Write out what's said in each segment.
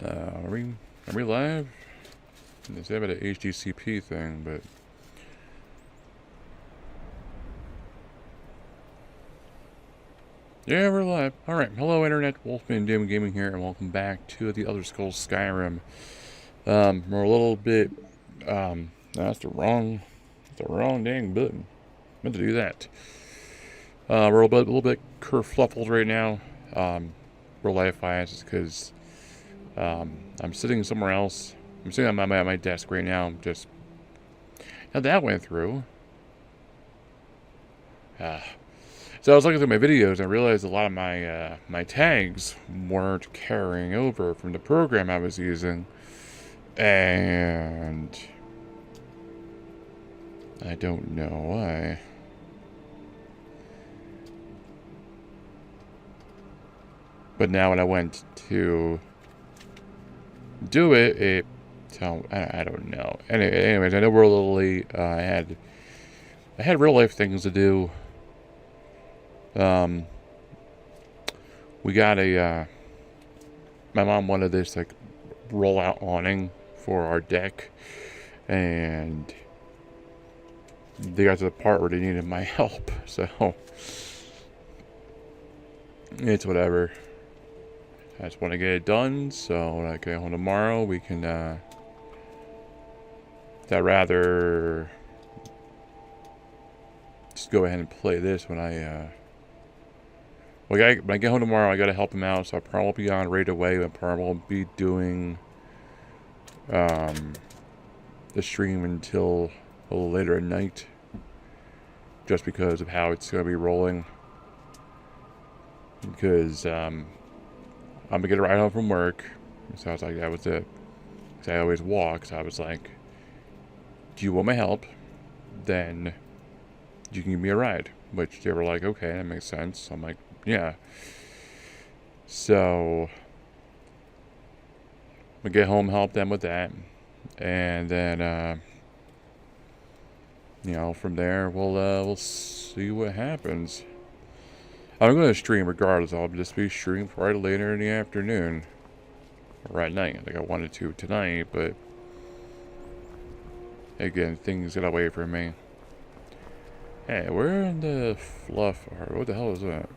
Are we live? They say about an HDCP thing, but yeah, we're live. All right, hello, internet. Wolfman Doom Gaming here, and welcome back to the Elder Scrolls Skyrim. We're a little bit. That's the wrong dang button. Meant to do that. We're a little bit kerfluffled right now. Real life-wise, just because I'm sitting somewhere else. I'm sitting on my desk right now. Just how that went through. So I was looking through my videos and I realized a lot of my my tags weren't carrying over from the program I was using, and I don't know why. But now when I went to do it, I don't know. Anyways, I know we're a little late. I had real life things to do. We got my mom wanted this like roll-out awning for our deck, and they got to the part where they needed my help, so it's whatever. I just want to get it done, so when I get home tomorrow, we can, I'd rather just go ahead and play this when when I get home tomorrow, I gotta help him out, so I'll probably be on right away. I probably won't be doing the stream until a little later at night, just because of how it's gonna be rolling. Because I'm gonna get a ride home from work, so I was like, that was it. Because I always walk, so I was like, do you want my help? Then you can give me a ride. Which they were like, okay, that makes sense. I'm like, yeah. So we get home, help them with that, and then you know, from there we'll see what happens. I'm going to stream regardless. I'll just be streaming right later in the afternoon or at night. I think I wanted to tonight, but again, things get away from me. Hey, where in the fluff are? What the hell is that?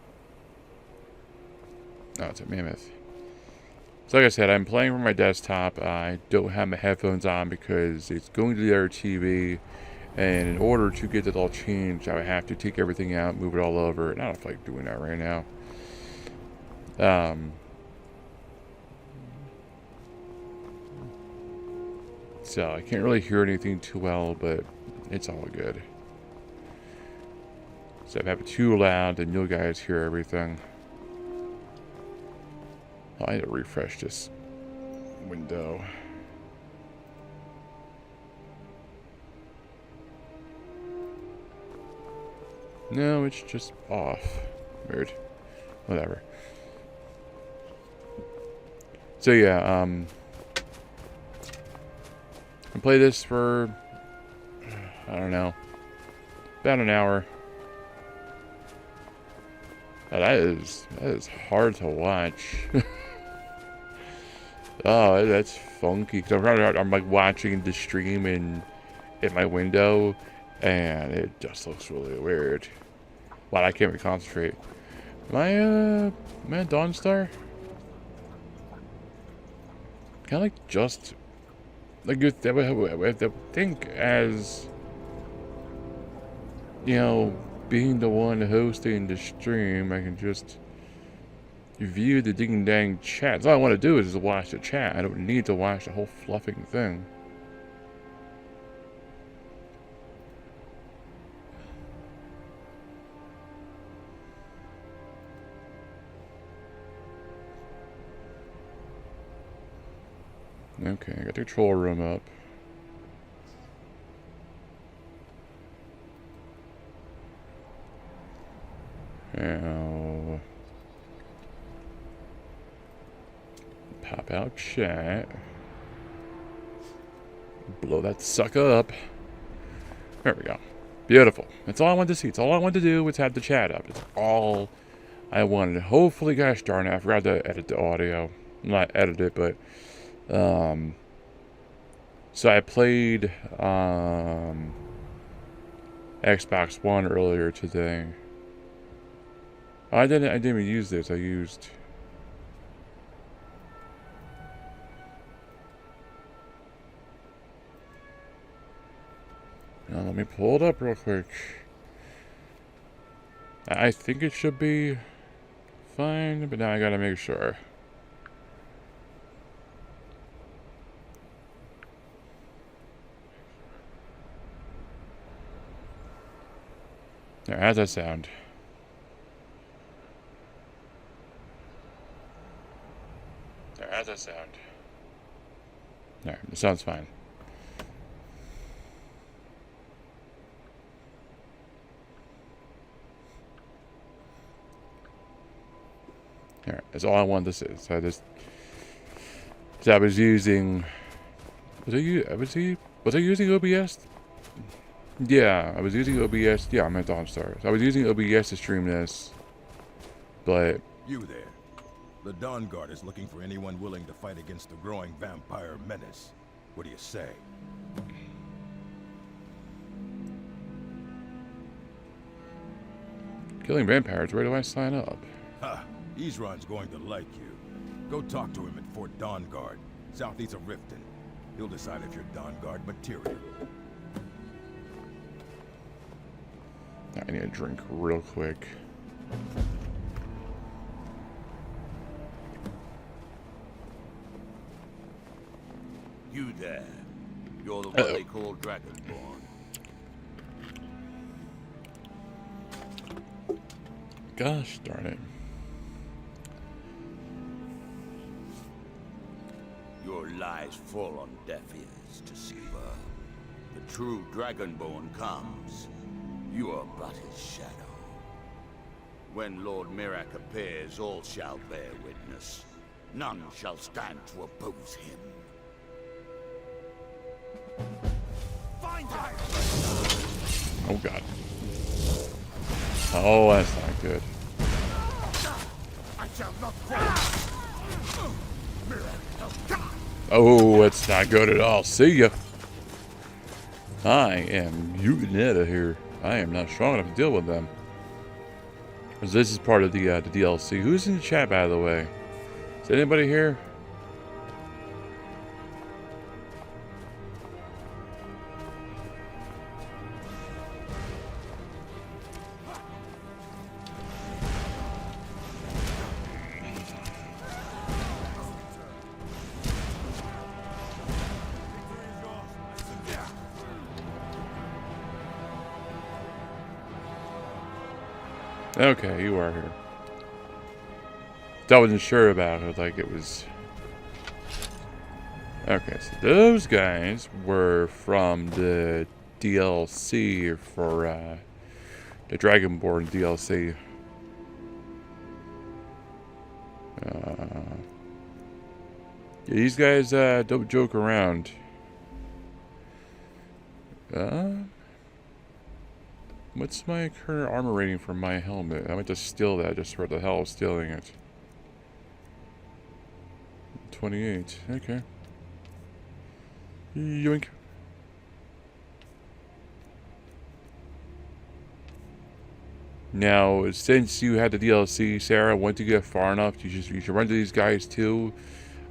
Oh, it's a mammoth. So like I said, I'm playing from my desktop. I don't have my headphones on because it's going to the other TV. And in order to get it all changed, I would have to take everything out, move it all over. And I don't feel like doing that right now. So I can't really hear anything too well, but it's all good. So if I have it too loud, then you guys hear everything. I need to refresh this window. No, it's just off. Weird. Whatever. So yeah, I play this for, I don't know, about an hour. That is hard to watch. Oh, that's funky. Cause I'm like watching the stream in my window, and it just looks really weird. Wow, I can't even concentrate. Am I a Dawn Star? Kind of like just like I think as you know, being the one hosting the stream, I can just view the ding dang chat. So all I want to do is just watch the chat. I don't need to watch the whole fluffing thing. Okay, I got the control room up. Now, pop out chat. Blow that sucker up. There we go. Beautiful. That's all I wanted to see. It's all I wanted to do was have the chat up. It's all I wanted. Hopefully, gosh darn it, I forgot to edit the audio. not edit it, but so I played Xbox One earlier today. I didn't even use this. I used now, let me pull it up real quick. I think it should be fine, but now I gotta make sure. Now, how's that sound? How's that sound? Alright, it sounds fine. Alright, that's all I want this is. So I was using... Was I using OBS? Yeah, I was using OBS. Yeah, I'm at Dawnstar. So I was using OBS to stream this. But... You there. The Dawn Guard is looking for anyone willing to fight against the growing vampire menace. What do you say? Killing vampires, where do I sign up? Ha! Ezron's going to like you. Go talk to him at Fort Dawn Guard, southeast of Riften. He'll decide if you're Dawn Guard material. I need a drink real quick. You there. You're the one they call Dragonborn. Gosh darn it. Your lies fall on deaf ears, Deceiver. The true Dragonborn comes. You are but his shadow. When Lord Mirak appears, all shall bear witness. None shall stand to oppose him. Oh god. Oh, that's not good. Oh, it's not good at all. See ya. I am muting out of here. I am not strong enough to deal with them. Because this is part of the DLC. Who's in the chat, by the way? Is anybody here? Okay, you are here. I wasn't sure about it, like it was... Okay, so those guys were from the DLC for the Dragonborn DLC. Yeah, these guys don't joke around. What's my current armor rating for my helmet? I might just steal that just for the hell of stealing it. 28. Okay. Yoink. Now, since you had the DLC, Sarah, once you get far enough, you should run to these guys too.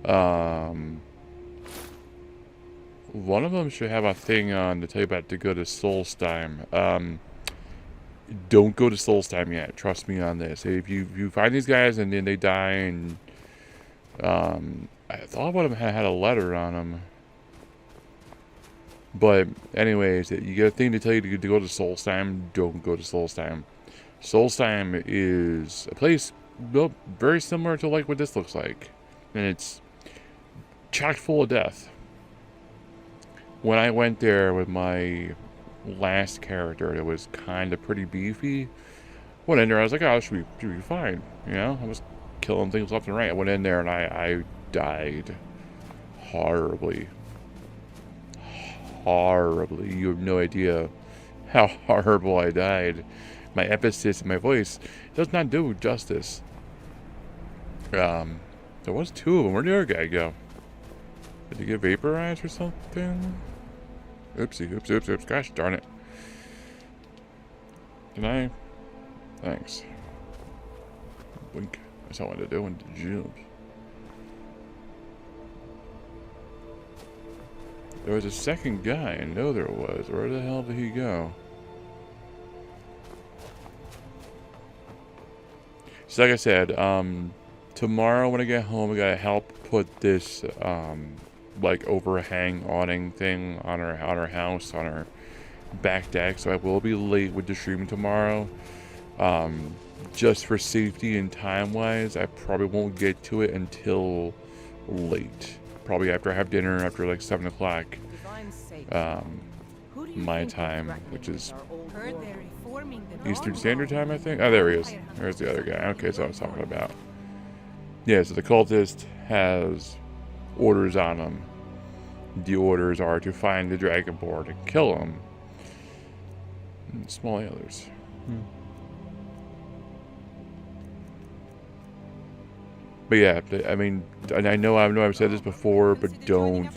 One of them should have a thing on to tell you about to go to Solstheim. Don't go to Solstheim yet. Trust me on this. If you find these guys and then they die, and I thought one of them had a letter on them. But anyways, you get a thing to tell you to go to Solstheim. Don't go to Solstheim. Solstheim is a place built very similar to like what this looks like, and it's chock full of death. When I went there with my last character, it was kind of pretty beefy. Went in there, I was like, oh, this should be fine. You know, I was killing things left and right. I went in there and I died horribly. Horribly. You have no idea how horrible I died. My emphasis and my voice does not do justice. There was two of them. Where'd the other guy go? Did he get vaporized or something? Oopsie, oops, oops, oops. Gosh darn it. Can I? Thanks. Blink. That's all I wanted to do when to jump. There was a second guy. I know there was. Where the hell did he go? So like I said, tomorrow when I get home, I gotta help put this like overhang awning thing on our house, on our back deck. So I will be late with the streaming tomorrow. Just for safety and time wise, I probably won't get to it until late. Probably after I have dinner, after like 7 o'clock my time, which is Eastern Standard Time, I think. Oh, there he is. There's the other guy. Okay, so I was talking about. Yeah, so the cultist has orders on him. The orders are to find the Dragonborn and kill him. And small antlers. But yeah, I mean, and I know I've said this before, but don't.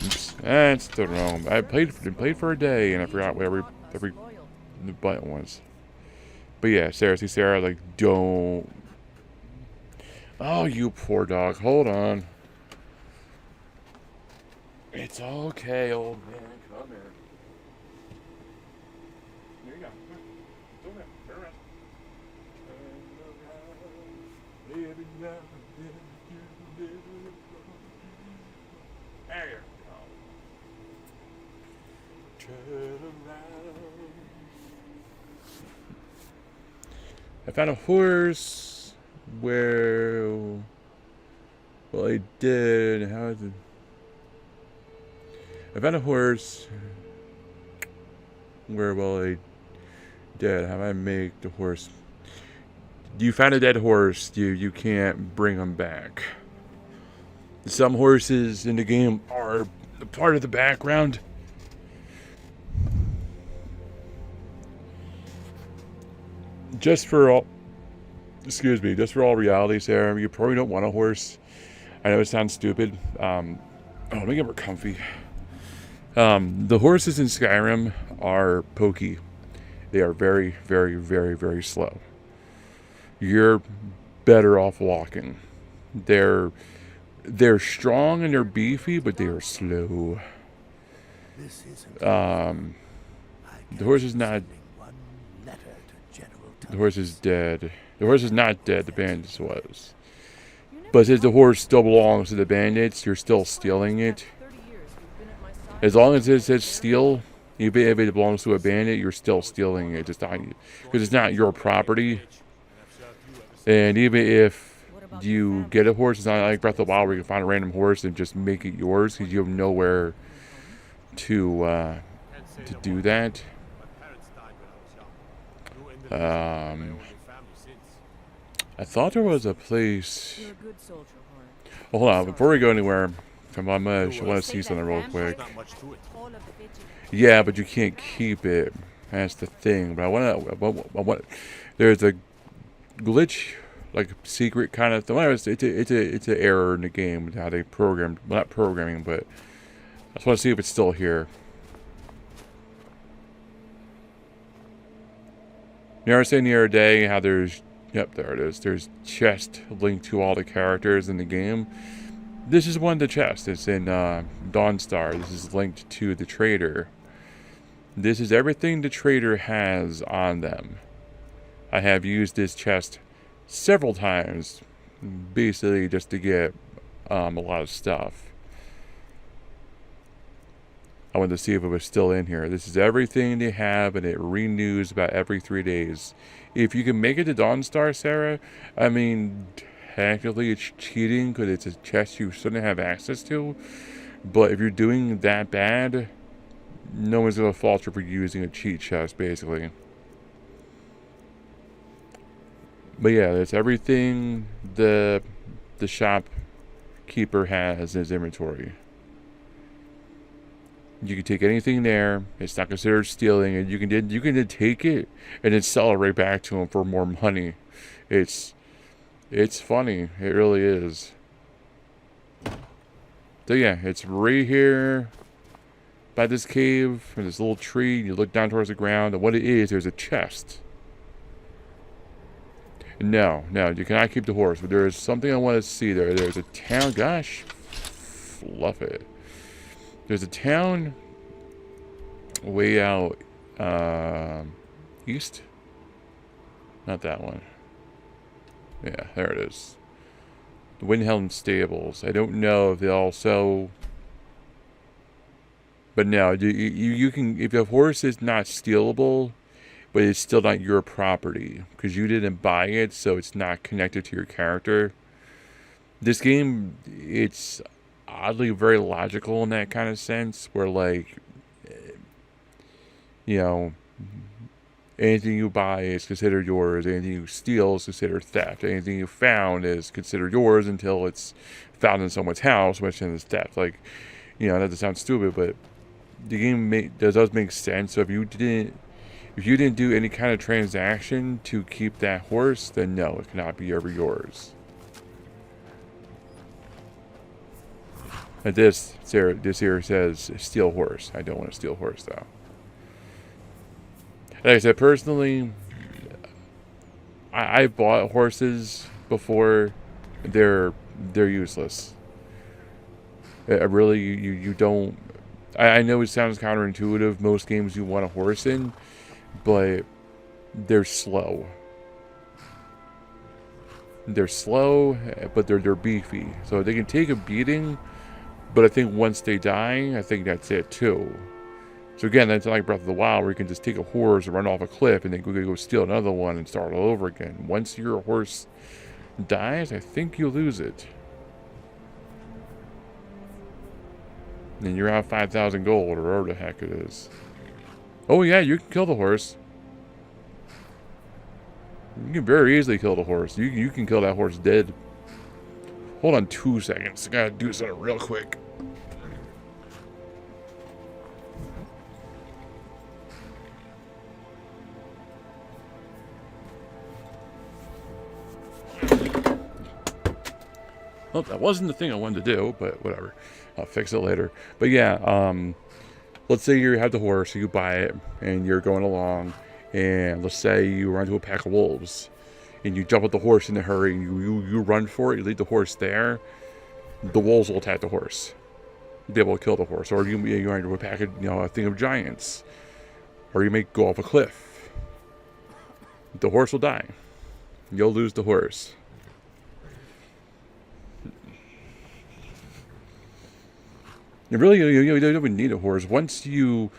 Oops, that's the wrong. I played for a day and I forgot what every button was. But yeah, Sarah, like, don't. Oh, you poor dog. Hold on. It's okay, old man. Come here. Here you go. Come here. Turn around. There you go. Turn around. I found a horse where, well, I did. How is it? I found a horse where, well, I did. How do I make the horse? You found a dead horse. You can't bring them back. Some horses in the game are a part of the background. Just for all reality, Sarah, you probably don't want a horse. I know it sounds stupid. Oh, let me get more comfy. The horses in Skyrim are pokey. They are very, very, very, very slow. You're better off walking. They're strong and they're beefy, but they are slow. The horse is not. The horse is dead. The horse is not dead. The bandits was. But since the horse still belongs to the bandits, you're still stealing it. As long as it says steal, even if it belongs to a bandit, you're still stealing it. It's not, because it's not your property. And even if you get a horse, it's not like Breath of the Wild where you can find a random horse and just make it yours, because you have nowhere to do that. I thought there was a place. Well, hold on, before we go anywhere, I want to see something real quick. Yeah, but you can't keep it. That's the thing. But I want. There's a glitch, like secret kind of thing. It's an error in the game with how they programmed. Well, not programming, but I just want to see if it's still here. You know, I was saying the other day how there's. Yep, there it is. There's chest linked to all the characters in the game. This is one of the chests. It's in Dawnstar. This is linked to the trader. This is everything the trader has on them. I have used this chest several times, basically just to get a lot of stuff. I wanted to see if it was still in here. This is everything they have, and it renews about every 3 days. If you can make it to Dawnstar, Sarah, I mean, technically it's cheating because it's a chest you shouldn't have access to. But if you're doing that bad, no one's going to fault you for using a cheat chest, basically. But yeah, that's everything the shopkeeper has in his inventory. You can take anything there. It's not considered stealing, and you can then take it and then sell it right back to him for more money. It's It's funny. It really is. So yeah, it's right here by this cave and this little tree. You look down towards the ground, and what it is, there's a chest. No, you cannot keep the horse, but there is something I want to see there. There's a town. Gosh, fluff it. There's a town way out east. Not that one. Yeah, there it is. The Windhelm Stables. I don't know if they also... But no, you can... If a horse is not stealable, but it's still not your property, because you didn't buy it, so it's not connected to your character. This game, it's oddly very logical in that kind of sense, where, like, you know, anything you buy is considered yours. Anything you steal is considered theft. Anything you found is considered yours until it's found in someone's house, which then is theft. Like, you know, that doesn't sound stupid, but the game does make sense. So if you didn't do any kind of transaction to keep that horse, then no, it cannot be ever yours. And this here says steal horse. I don't want to steal horse though. Like I said, personally, I've bought horses before. They're useless. Really, you don't. I know it sounds counterintuitive. Most games you want a horse in, but they're slow. They're slow, but they're beefy. So they can take a beating, but I think once they die, I think that's it too. So again, that's not like Breath of the Wild, where you can just take a horse and run off a cliff and then go steal another one and start all over again. Once your horse dies, I think you lose it. And you're out 5,000 gold, or whatever the heck it is. Oh yeah, you can kill the horse. You can very easily kill the horse. You can kill that horse dead. Hold on 2 seconds. I gotta do something real quick. Well, that wasn't the thing I wanted to do, but whatever. I'll fix it later. But yeah, let's say you have the horse, you buy it, and you're going along, and let's say you run into a pack of wolves, and you jump at the horse in a hurry, and you run for it, you leave the horse there, the wolves will attack the horse. They will kill the horse. Or you run into a pack of, a thing of giants. Or you may go off a cliff. The horse will die. You'll lose the horse. Really, you don't even need a horse. Once you,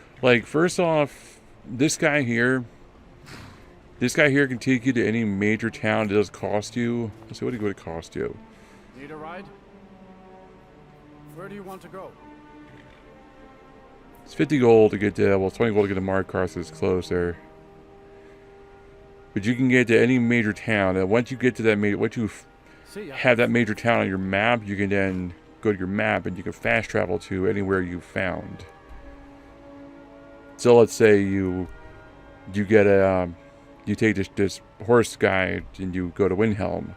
first off, this guy here can take you to any major town. It does cost you. Let's see, what would it cost you? Need a ride? Where do you want to go? It's 50 gold to get to, well, 20 gold to get to Markarth, so it's closer. But you can get to any major town. And once you get to that once you have that major town on your map, you can then go to your map and you can fast travel to anywhere you found. So let's say you get you take this horse guy and you go to Windhelm.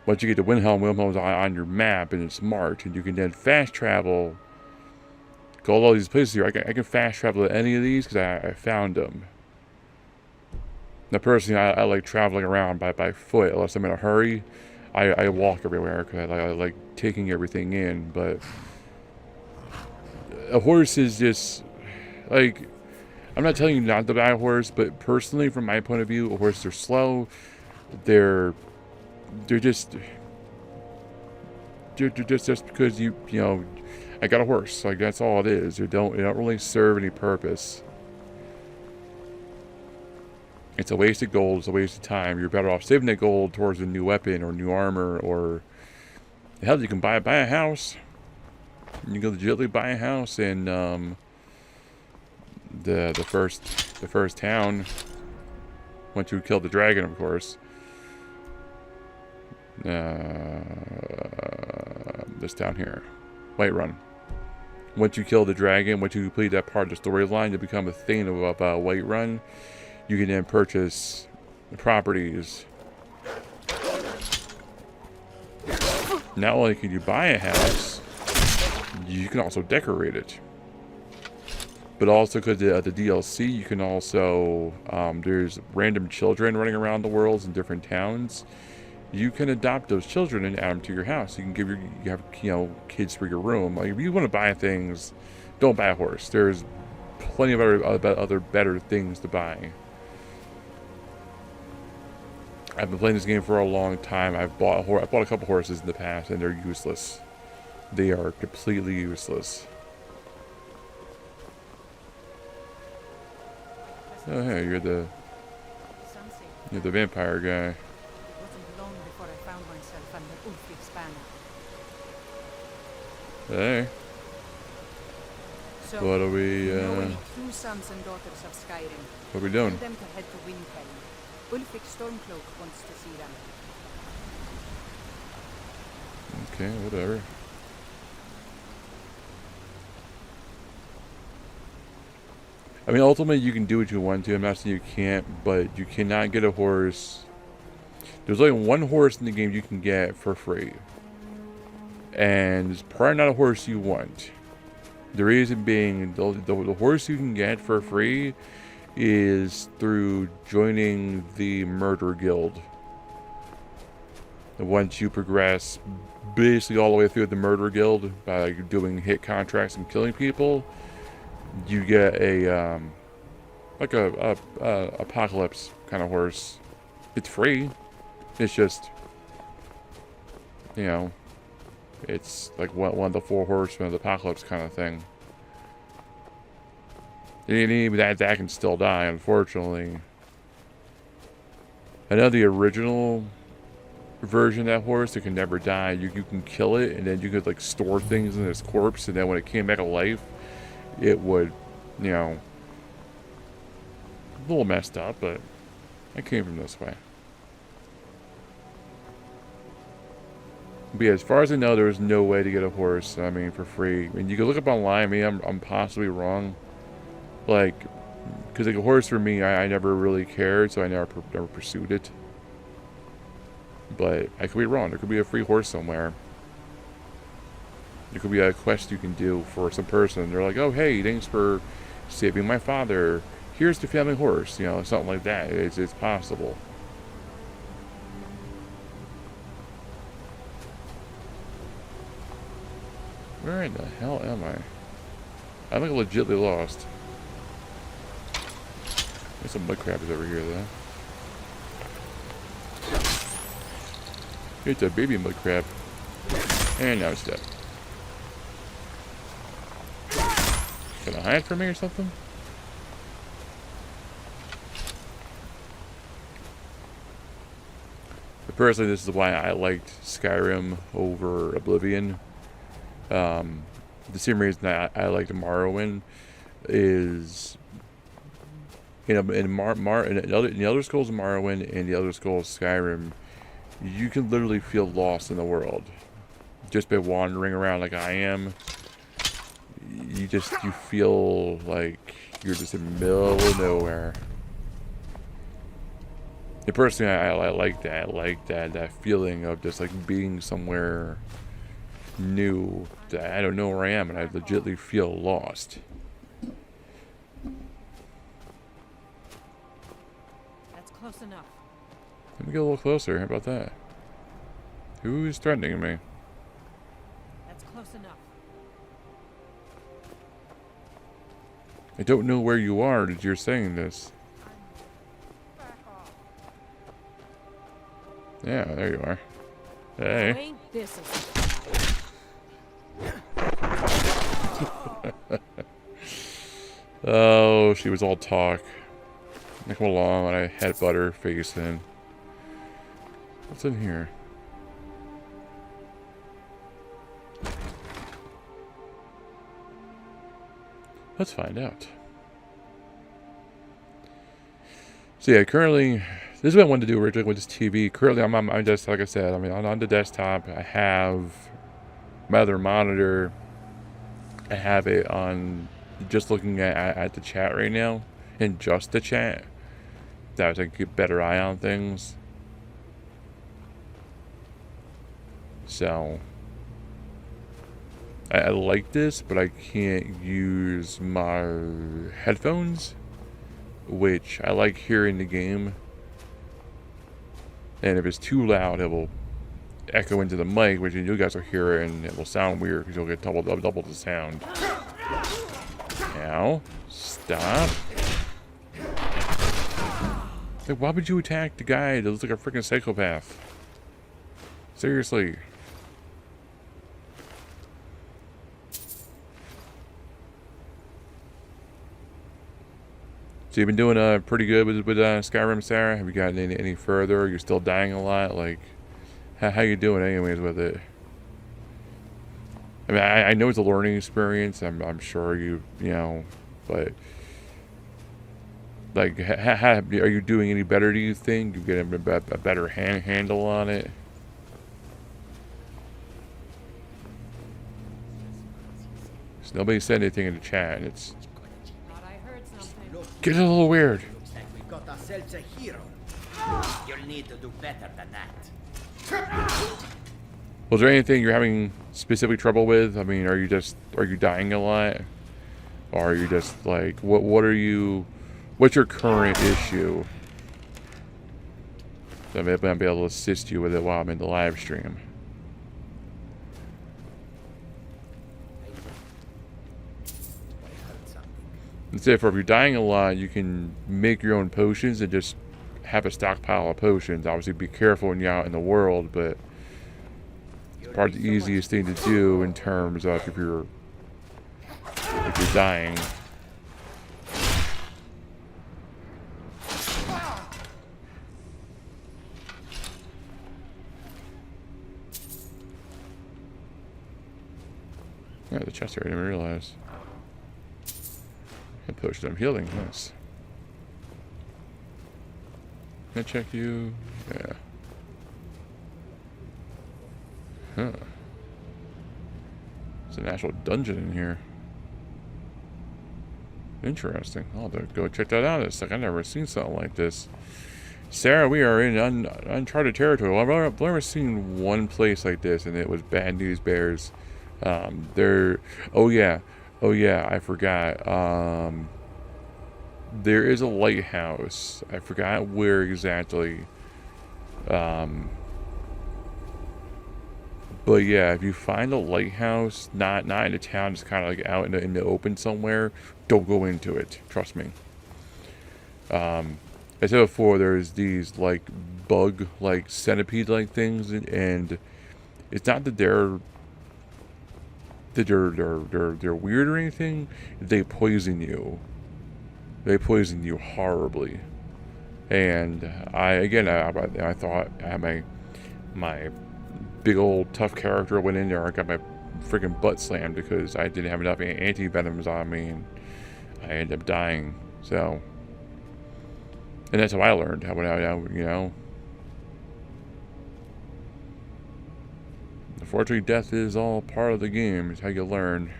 Once you get to Windhelm's on your map and it's marked, and you can then fast travel. Go all these places here. I can fast travel to any of these because I found them. Now personally, I like traveling around by foot unless I'm in a hurry. I walk everywhere because I like taking everything in, but a horse is just, I'm not telling you not to buy a horse, but personally, from my point of view, a horse, they're slow, they're just because I got a horse, that's all it is. They don't really serve any purpose. It's a waste of gold. It's a waste of time. You're better off saving that gold towards a new weapon or new armor, or hell, you can buy a house. You can legitimately buy a house in the first town. Once you kill the dragon, of course. This town here, Whiterun. Once you kill the dragon, once you complete that part of the storyline, you become a thing of Whiterun. You can then purchase the properties not only can you buy a house, you can also decorate it. But also, because the DLC, you can also, there's random children running around the world in different towns. You can adopt those children and add them to your house. You can give you have, kids for your room. Like, if you want to buy things, don't buy a horse. There's plenty of other better things to buy. I've been playing this game for a long time. I bought a couple horses in the past, and they're useless. They are completely useless. Oh, hey, you're the vampire guy. It wasn't long before I found myself under Ulfric's banner. Hey. So, What are we, you know any true sons and daughters of Skyrim? what are we doing? Tell them to head to Windhelm. Ulfric Stormcloak wants to see them. Okay, whatever. I mean, ultimately, you can do what you want to. I'm not saying you can't, but you cannot get a horse. There's only one horse in the game you can get for free. And it's probably not a horse you want. The reason being, the horse you can get for free is through joining the murder guild. And once you progress basically all the way through the murder guild by doing hit contracts and killing people, you get a like a apocalypse kind of horse. It's free. It's just, it's like one of the four horsemen of the apocalypse kind of thing. And even that can still die, unfortunately. I know the original version of that horse, it can never die. You can kill it, and then you could like store things in its corpse, and then when it came back to life, it would, a little messed up, but I came from this way. But yeah, as far as I know, there was no way to get a horse, for free. I mean, you can look up online. I'm possibly wrong. Like, because like a horse for me, I never really cared, so I never pursued it. But I could be wrong. There could be a free horse somewhere. There could be a quest you can do for some person. They're like, oh, hey, thanks for saving my father. Here's the family horse. Something like that. It's possible. Where in the hell am I? I'm like legitly lost. There's some mud crabs over here, though. It's a baby mud crab. And now it's dead. Can I hide from me or something? But personally, this is why I liked Skyrim over Oblivion. The same reason that I liked Morrowind is, in the Elder Scrolls of Morrowind and the Elder Scrolls Skyrim, you can literally feel lost in the world just by wandering around like I am. You feel like you're just in the middle of nowhere. And personally, I like that. I like that feeling of just like being somewhere new that I don't know where I am, and I legitimately feel lost. That's close enough. Let me get a little closer. How about that? Who's threatening me? That's close enough. I don't know where you are that you're saying this. Back off. Yeah, there you are. Hey. Ain't this a Oh, she was all talk. I come along and I headbutt her face in. What's in here? Let's find out. So yeah, currently, this is what I wanted to do originally with this TV. Currently, I'm just, like I said, on the desktop. I have my other monitor. I have it on, just looking at the chat right now, and just the chat. That way I can keep a better eye on things. So I like this, but I can't use my headphones, which I like hearing the game. And if it's too loud, it will echo into the mic, which you guys will hear it, and it will sound weird because you'll get double the sound. Now, stop. Like, why would you attack the guy that looks like a freaking psychopath? Seriously. So you've been doing pretty good with Skyrim, Sarah? Have you gotten any further? You're still dying a lot? Like, how you doing anyways with it? I mean, I know it's a learning experience. I'm sure you know, but like, are you doing any better? Do you think you get a better handle on it? So nobody said anything in the chat, and it's getting a little weird. Looks like we've got ourselves a hero. You'll need to do better than that. Was there anything you're having specific trouble with? I mean, are you dying a lot? Or are you just like, what's your current issue? So I might be able to assist you with it while I'm in the live stream. Instead, if you're dying a lot, you can make your own potions and just have a stockpile of potions. Obviously, be careful when you're out in the world, but it's probably the easiest thing to do in terms of if you're dying. Yeah, the chest area, I didn't realize. A potion of healing, nice. Can I check you? Yeah. Huh. There's an actual dungeon in here. Interesting. I'll have to go check that out. It's like I've never seen something like this. Sarah, we are in uncharted territory. Well, I've never seen one place like this, and it was Bad News Bears. Oh yeah, I forgot. There is a lighthouse. I forgot where exactly. But yeah, if you find a lighthouse, not in the town, just kind of like out in the open somewhere, don't go into it. Trust me. I said before, there's these like bug, like centipede, like things, and it's not that they're weird or anything. They poison you. They poison you horribly. And I thought I had my big old tough character went in there. I got my freaking butt slammed because I didn't have enough anti-venoms on me, and I ended up dying. So, and that's how I learned. How you know. Unfortunately, death is all part of the game. It's how you learn.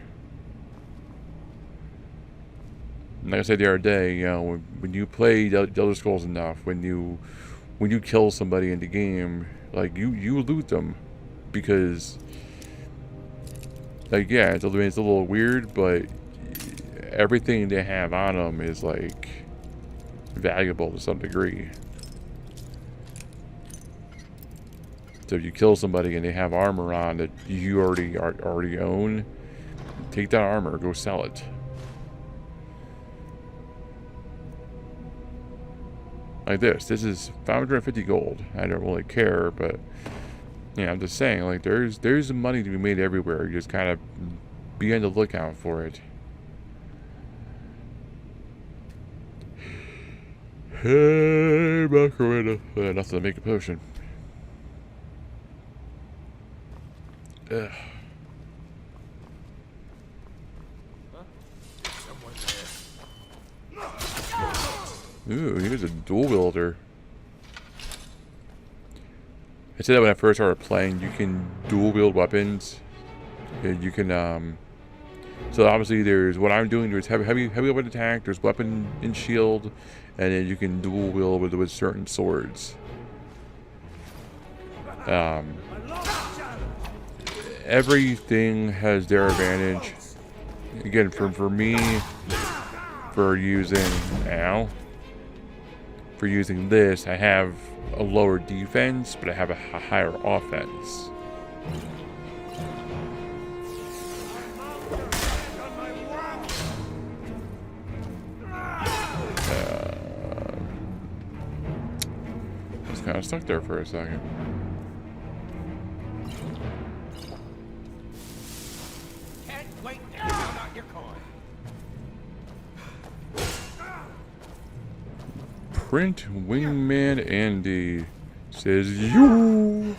And like I said the other day, you know, when you play the Elder Scrolls enough, when you kill somebody in the game, like you loot them, because like yeah, it's a little weird, but everything they have on them is like valuable to some degree. So if you kill somebody and they have armor on that you already own, take that armor, go sell it. Like this is 550 gold. I don't really care, but yeah, I'm just saying, like there's money to be made everywhere. You just kind of be on the lookout for it. Hey, Macarena. Nothing to make a potion. Ugh. Ooh, here's a dual wielder. I said that when I first started playing, you can dual wield weapons. You can so obviously there's what I'm doing. There's heavy weapon attack. There's weapon and shield, and then you can dual wield with certain swords. everything has their advantage. Again, for me, for using for using this, I have a lower defense, but I have a higher offense. Just kind of stuck there for a second. Can't wait to count out your coin. Print Wingman Andy says you.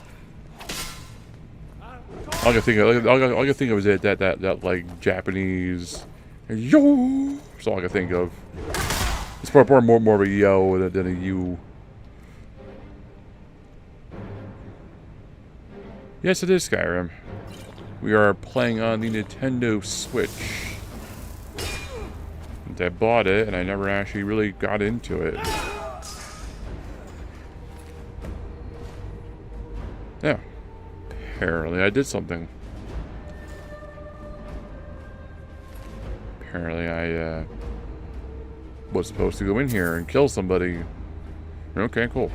All I can think of is that like Japanese yo. That's all I can think of. It's more of a yo than a you. Yes, it is Skyrim. We are playing on the Nintendo Switch. And I bought it, and I never actually really got into it. Yeah. Apparently I did something. Apparently I was supposed to go in here and kill somebody. Okay, cool.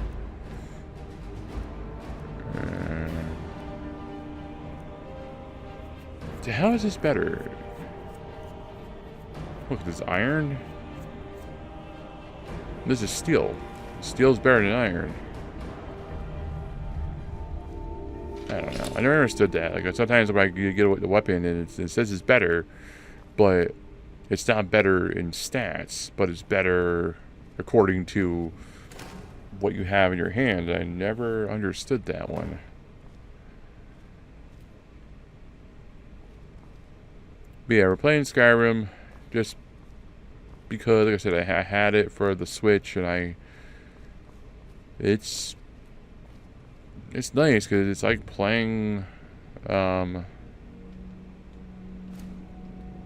How is this better? Look at this iron. This is steel. Steel's better than iron. I don't know. I never understood that. Like sometimes when I get the weapon and it says it's better, but it's not better in stats, but it's better according to what you have in your hand. I never understood that one. But yeah, we're playing Skyrim just because, like I said, I had it for the Switch, and it's nice because it's like playing,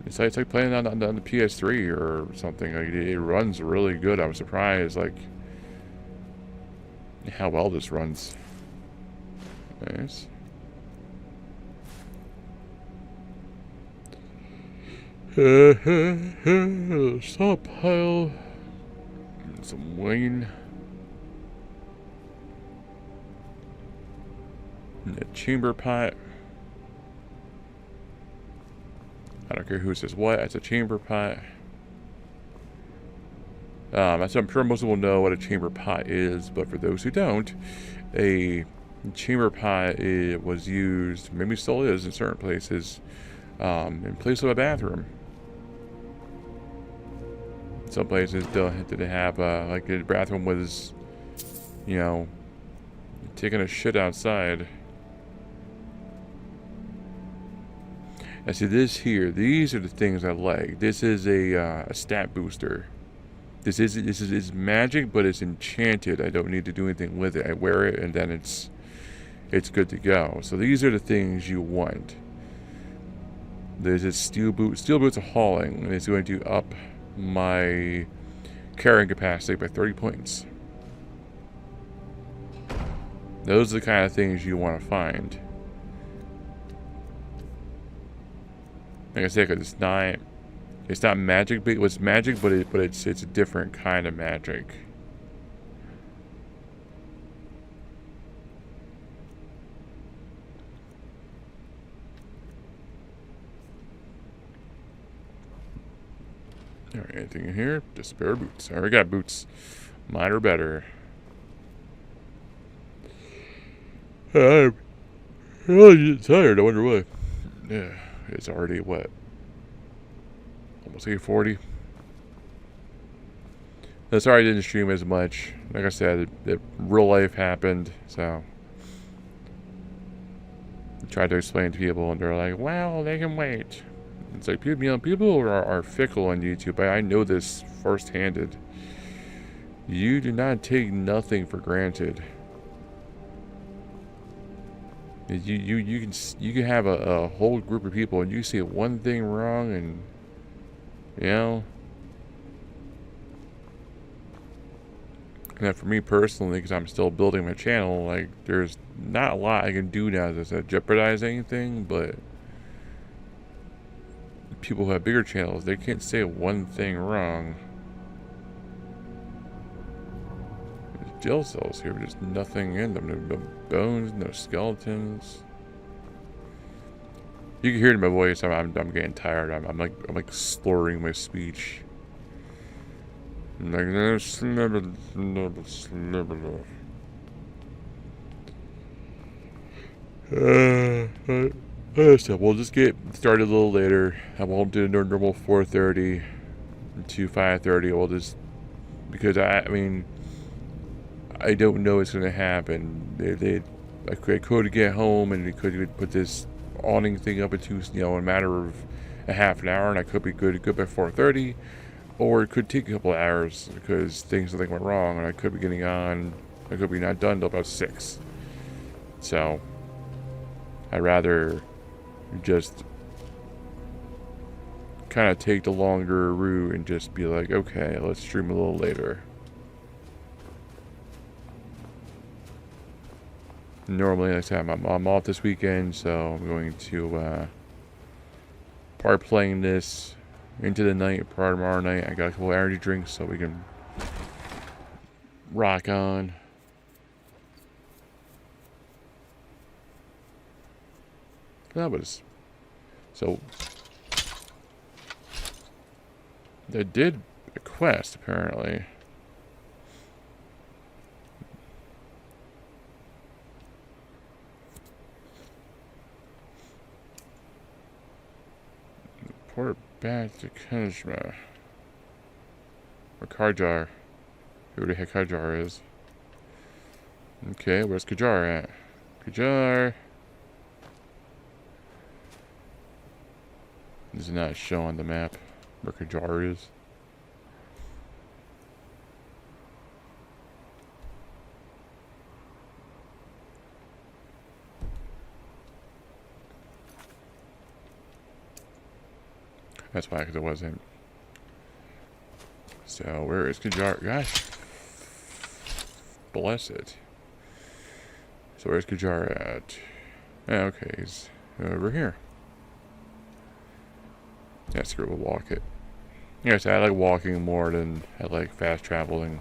it's like playing on the PS3 or something. Like it runs really good. I was surprised, like how well this runs. Nice. Stockpile. Some wine. And a chamber pot. I don't care who says what. It's a chamber pot. I'm sure most people know what a chamber pot is, but for those who don't, a chamber pot was used, maybe still is in certain places, in place of a bathroom. Some places didn't have, like the bathroom was, you know, taking a shit outside. I see this here. These are the things I like. This is a stat booster. This is magic, but it's enchanted. I don't need to do anything with it. I wear it, and then it's good to go. So these are the things you want. There's a steel boot. Steel boots are hauling, and it's going to up my carrying capacity by 30 points. Those are the kind of things you want to find. Like I said, because it's not magic, but it was magic, but it's a different kind of magic. Alright, anything in here? Just a pair of boots. I already got boots. Mine are better. I'm really tired. I wonder why. Yeah, it's already what? Almost 8:40. Sorry I didn't stream as much. Like I said, real life happened, so I tried to explain to people, and they're like, "Well, they can wait." It's like people are fickle on YouTube. I know this first-handed. You do not take nothing for granted. You can have a whole group of people, and you see one thing wrong, and you know, And for me personally, because I'm still building my channel, like, there's not a lot I can do now that jeopardize anything, but people who have bigger channels, they can't say one thing wrong. There's jail cells here, but there's nothing in them. No bones, no skeletons. You can hear it in my voice. I'm getting tired. I'm like slurring my speech. I'm like, no, so we'll just get started a little later. I won't do a normal 4:30 to 5:30. We'll just, because I mean, I don't know what's gonna happen. I could get home and they could put this awning thing up into, in a matter of a half an hour, and I could be good by 4:30, or it could take a couple of hours because something went wrong, and I could be getting on. I could be not done till about 6. So I'd rather just kind of take the longer route and just be like, okay, let's stream a little later. Normally, like I said, I'm off this weekend, so I'm going to part playing this into the night, part tomorrow night. I got a couple energy drinks so we can rock on. That was so. They did a quest apparently. Report back to Kenzma. Or Karjar. Who the heck Karjar is. Okay, where's Kajar at? Kajar. This is not showing on the map where Kajar is. That's why, because it wasn't. So, where is Kajar? Gosh. Bless it. So, where's Kajar at? Okay, he's over here. Yeah, screw it, we'll walk it. Yes, I like walking more than I like fast traveling.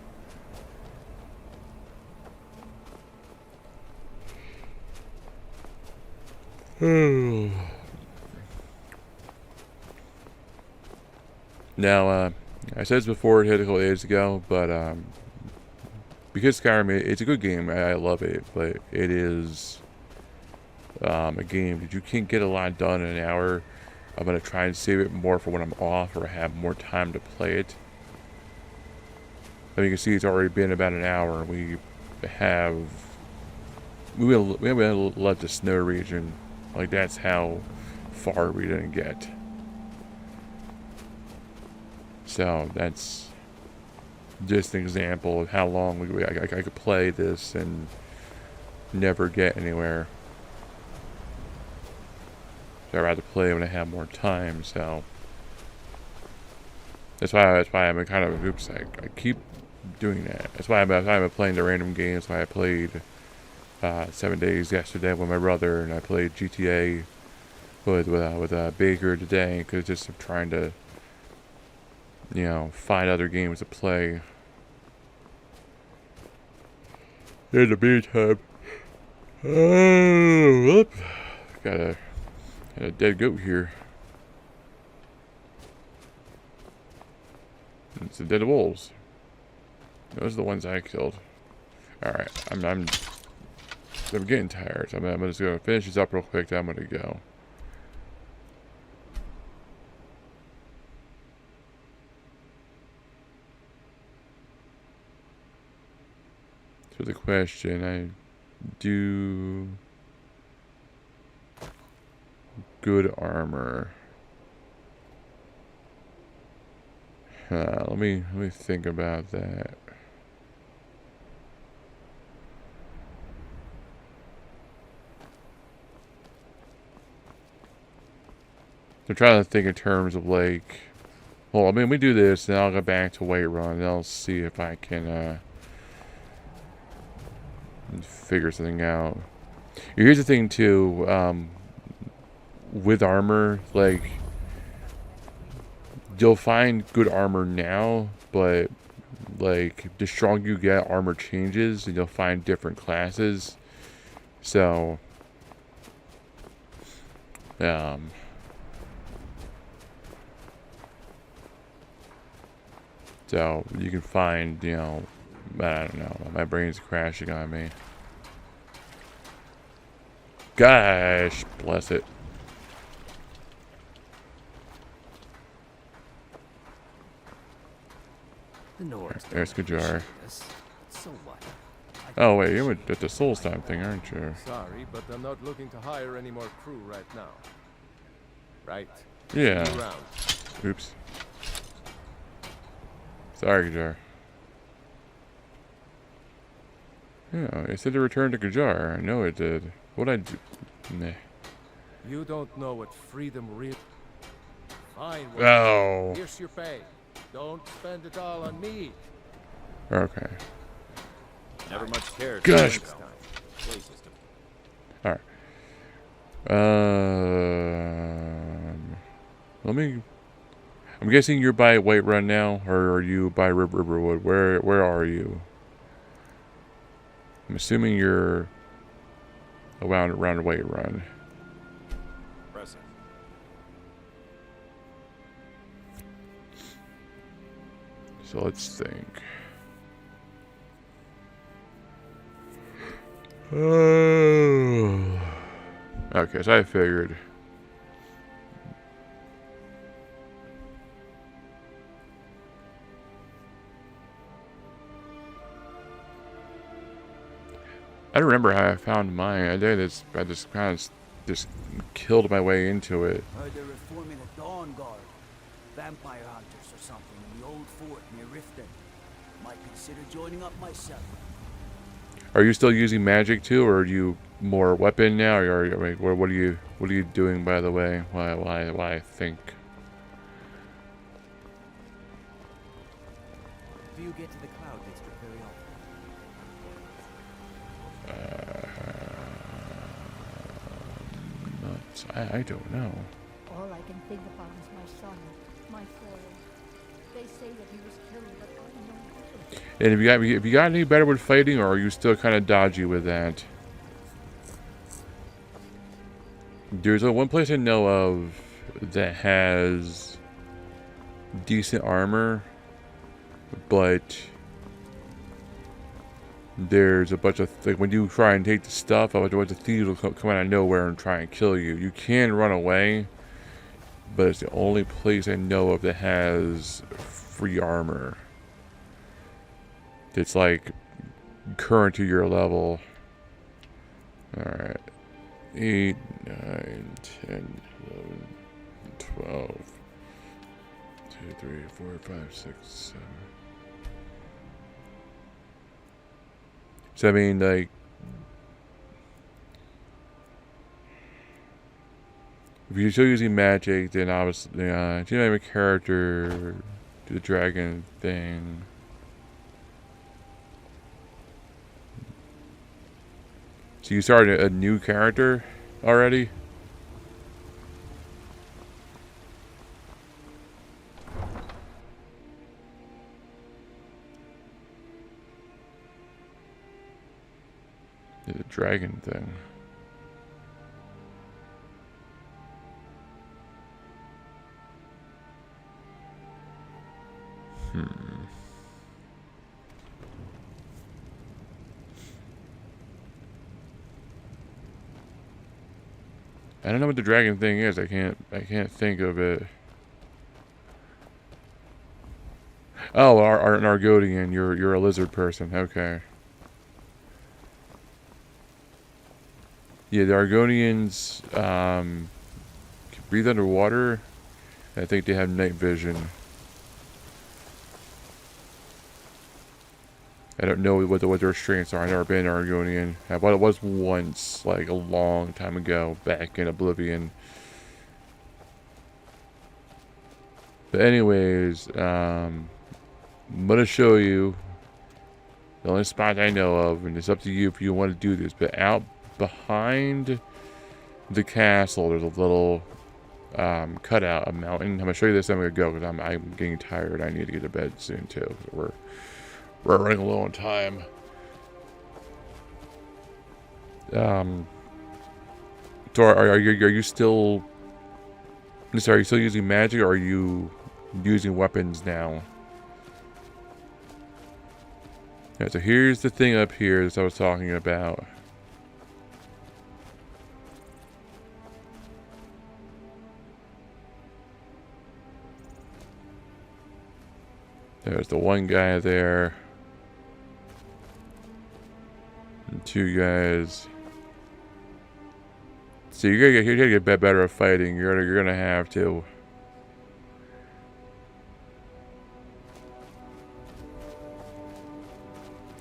Now, I said this before, it hit a couple days ago, but because Skyrim, it's a good game, I love it, but it is a game that you can't get a lot done in an hour. I'm going to try and save it more for when I'm off or have more time to play it. You can see it's already been about an hour. We haven't left the snow region. Like, that's how far we didn't get. So that's just an example of how long I could play this and never get anywhere. So I'd rather play when I have more time. So that's why I'm kind of oops. I keep doing that. That's why I've been playing the random games. Why I played 7 days yesterday with my brother, and I played GTA with Baker today, because just I'm trying to, find other games to play. In the meantime, whoop, got a dead goat here. It's the dead wolves. Those are the ones I killed. Alright, I'm getting tired. So I'm just gonna finish this up real quick, then I'm gonna go. So the question, I do good armor. Let me think about that. I'm trying to think in terms of like, well, I mean, we do this, and I'll go back to weight run, and I'll see if I can and figure something out. Here's the thing too, with armor, like, you'll find good armor now, but like the stronger you get, armor changes, and you'll find different classes. So, so you can find, you know, I don't know, my brain's crashing on me. Gosh, bless it. The Nords. There's Kajar. So what? Oh wait, you're at the Soulstone thing, aren't you? Sorry, but I'm not looking to hire any more crew right now. Right? Yeah. See you around. Oops. Sorry, Kajar. Yeah, it said to return to Kajar. I know it did. What'd I do? Nah. You don't know what freedom really. Fine. Oh. Here's your pay. Don't spend it all on me. Okay. Never much cared. Gosh. Alright. Let me. I'm guessing you're by Whiterun now, or are you by Riverwood? Where are you? I'm assuming you're around Whiterun. Present. So let's think. Okay, so I figured. I don't remember how I found mine. I just kind of just killed my way into it. Heard they're reforming a Dawn Guard. Vampire hunters or something in the old fort near Riften. Might consider joining up myself. Are you still using magic too, or are you more weapon now? Or I mean, what are you doing, by the way? Why I think. Do you get to the Cloud District very often? I don't know. All I can think about is my son, my foil. They say that he was killed, but I'm no good. And have you got any better with fighting, or are you still kind of dodgy with that? There's one place I know of that has decent armor, but there's a bunch of like when you try and take the stuff, a bunch of thieves will come out of nowhere and try and kill you. You can run away, but it's the only place I know of that has free armor. It's like current to your level. Alright. 8, 9, 10, 11, 12, 2, 3, 4, 5, 6, 7. So I mean, like, if you're still using magic, then obviously, do you have a character, do the dragon thing. So you started a new character already? The dragon thing. I don't know what the dragon thing is. I can't think of it. Oh, an Argonian. You're a lizard person. Okay. Yeah, the Argonians can breathe underwater. I think they have night vision. I don't know what their strengths are. I've never been an Argonian. I thought it was once, like a long time ago, back in Oblivion. But anyways, I'm gonna show you The only spot I know of, and it's up to you if you want to do this. But out behind the castle, there's a little cutout, a mountain. I'm gonna show you this. I'm gonna go because I'm getting tired. I need to get to bed soon too. We're running low on time. So are you still? Sorry, are you still using magic, or are you using weapons now? Alright, so here's the thing up here that I was talking about. There's the one guy there. And two guys. So you're gonna get better at fighting. You're gonna have to.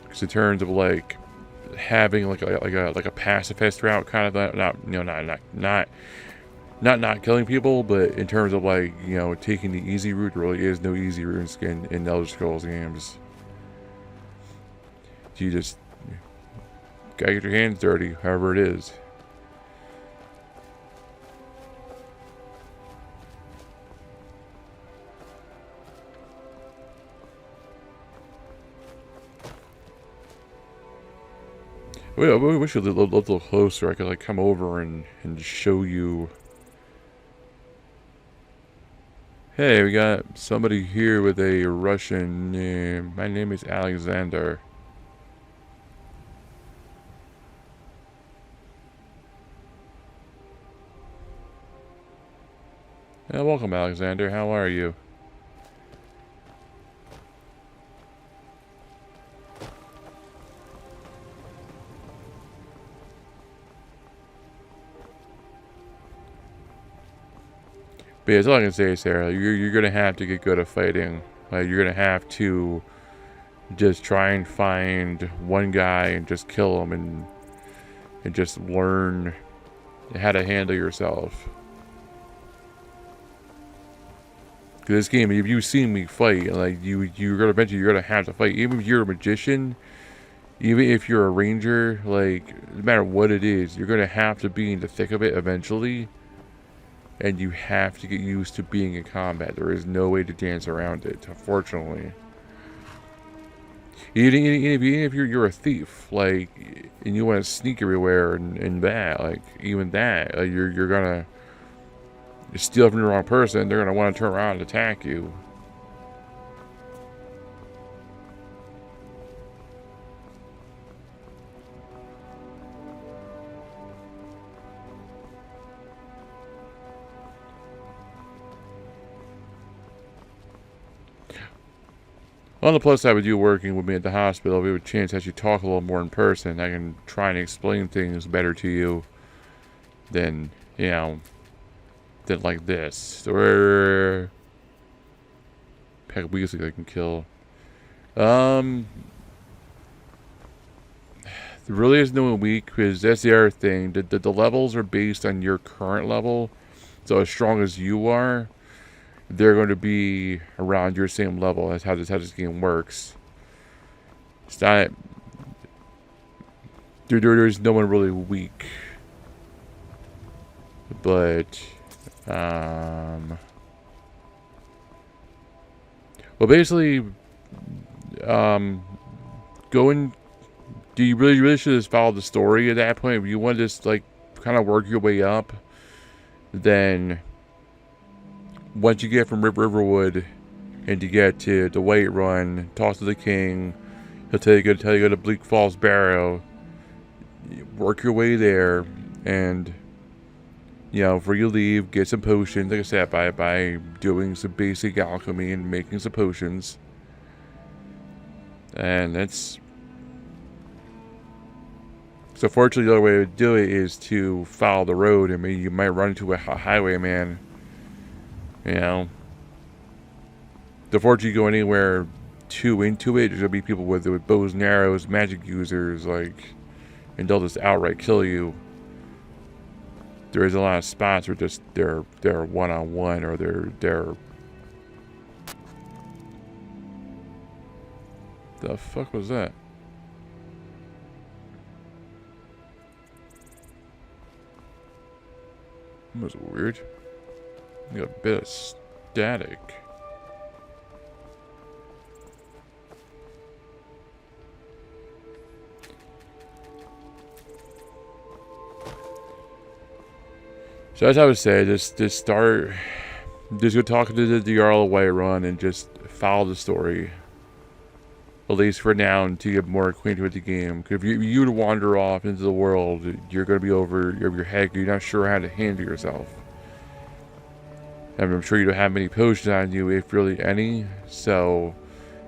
Because in terms of like having like a pacifist route, kind of not killing people, but in terms of like, you know, taking the easy route, there really is no easy route in Elder Scrolls games. You just gotta get your hands dirty, however it is. I wish you lived a little closer. I could like come over and show you. Hey, we got somebody here with a Russian name. My name is Alexander. Welcome, Alexander. How are you? But yeah, that's all I can say, Sarah. You're gonna have to get good at fighting. Like, you're gonna have to just try and find one guy and just kill him and just learn how to handle yourself. Cause this game, if you've seen me fight, like you're gonna eventually you're gonna have to fight. Even if you're a magician, even if you're a ranger, like no matter what it is, you're gonna have to be in the thick of it eventually. And you have to get used to being in combat. There is no way to dance around it, unfortunately. Even if you're a thief, like, and you want to sneak everywhere and that, like, even that, you're gonna steal from the wrong person. They're gonna want to turn around and attack you. On the plus side with you working with me at the hospital, we have a chance to actually talk a little more in person. I can try and explain things better to you than, you know, than like this. Or pack of weakest I can kill. There really is no one weak, because that's the other thing. The levels are based on your current level. So as strong as you are, they're going to be around your same level. That's how this game works. It's not. There's no one really weak. But well, basically, going. Do you really should just follow the story at that point? If you want to just like kind of work your way up, then. Once you get from Riverwood and you get to the White Run, talk to the king. He'll tell you to go to Bleak Falls Barrow. Work your way there, and you know, before you leave, get some potions. Like I said, by doing some basic alchemy and making some potions. And that's. So fortunately, the other way to do it is to follow the road. I mean, you might run into a highwayman. You know, before you go anywhere too into it, there's gonna be people with bows and arrows, magic users, like, and they'll just outright kill you. There is a lot of spots where just they're one-on-one, or they're. The fuck was that? That was weird. You got a bit of static. So as I would say, just go talk to the Jarl Whiterun and just follow the story. At least for now, until you get more acquainted with the game. Because if you to wander off into the world, you're going to be over your head. You're not sure how to handle yourself. And I'm sure you don't have many potions on you, if really any. So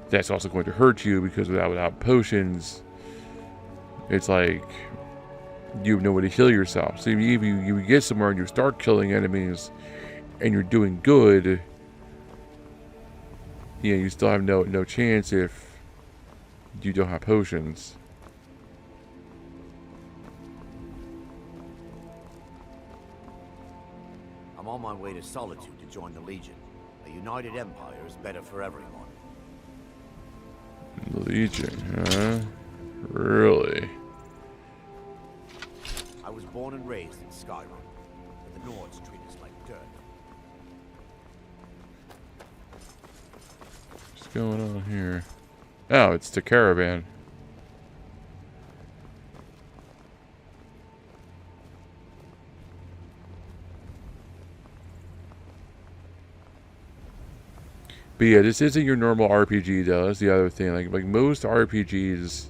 that's also going to hurt you, because without potions, it's like you have no way to heal yourself. So if you get somewhere and you start killing enemies and you're doing good, you still have no chance if you don't have potions. I'm on my way to Solitude to join the Legion. A united empire is better for everyone. Legion, huh? Really? I was born and raised in Skyrim, but the Nords treat us like dirt. What's going on here? Oh, it's the caravan. But yeah, this isn't your normal RPG though. That's the other thing. Like most RPGs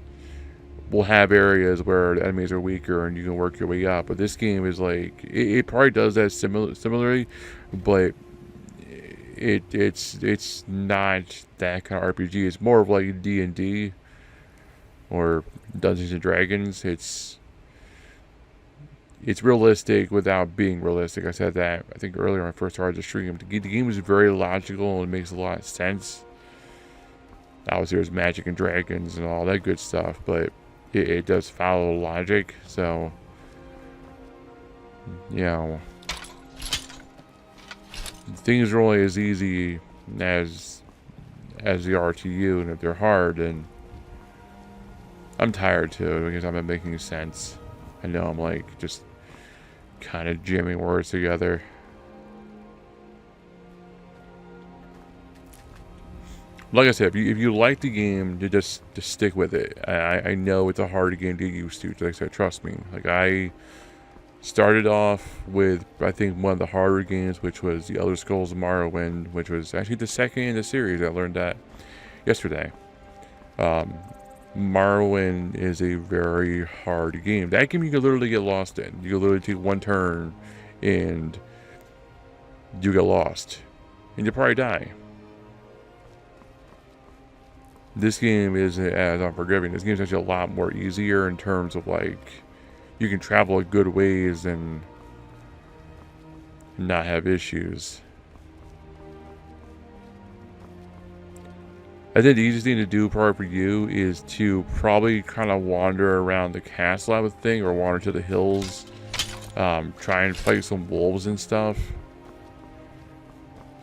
will have areas where the enemies are weaker and you can work your way up. But this game is like it probably does that similarly, but it's not that kind of RPG. It's more of like D&D or Dungeons and Dragons. It's realistic without being realistic. I said that, I think, earlier when I first started the stream. The game is very logical and it makes a lot of sense. Obviously, there's magic and dragons and all that good stuff, but it does follow logic. So, things are only as easy as they are to you, and if they're hard, then I'm tired too, because I'm not making sense. I know I'm like just kind of jamming words together. Like I said, if you like the game, you just stick with it. I know it's a hard game to get used to. Like I said, trust me. Like I started off with, I think, one of the harder games, which was the Elder Scrolls Morrowind, which was actually the second in the series. I learned that yesterday. Morrowind is a very hard game. That game you can literally get lost in. You can literally take one turn and you get lost. And you'll probably die. This game isn't as unforgiving. This game is actually a lot more easier in terms of like you can travel a good ways and not have issues. I think the easiest thing to do probably for you is to probably kind of wander around the castle, I would think, or wander to the hills, try and fight some wolves and stuff.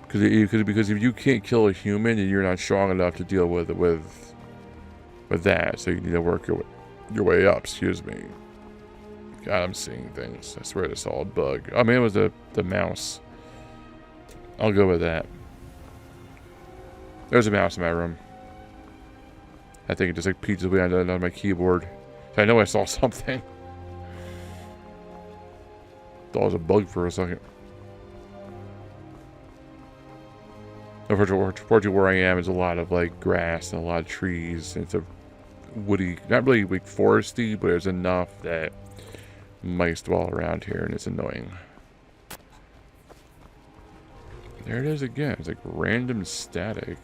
Because if you can't kill a human, then you're not strong enough to deal with that. So you need to work your way up. Excuse me. God, I'm seeing things. I swear it's all a bug. Oh man, it was the mouse. I'll go with that. There's a mouse in my room. I think it just like peeks away on my keyboard. I know I saw something. Thought it was a bug for a second. Unfortunately, where I am is a lot of like grass and a lot of trees. It's a woody, not really like foresty, but there's enough that mice dwell around here, and it's annoying. There it is again. It's like random static.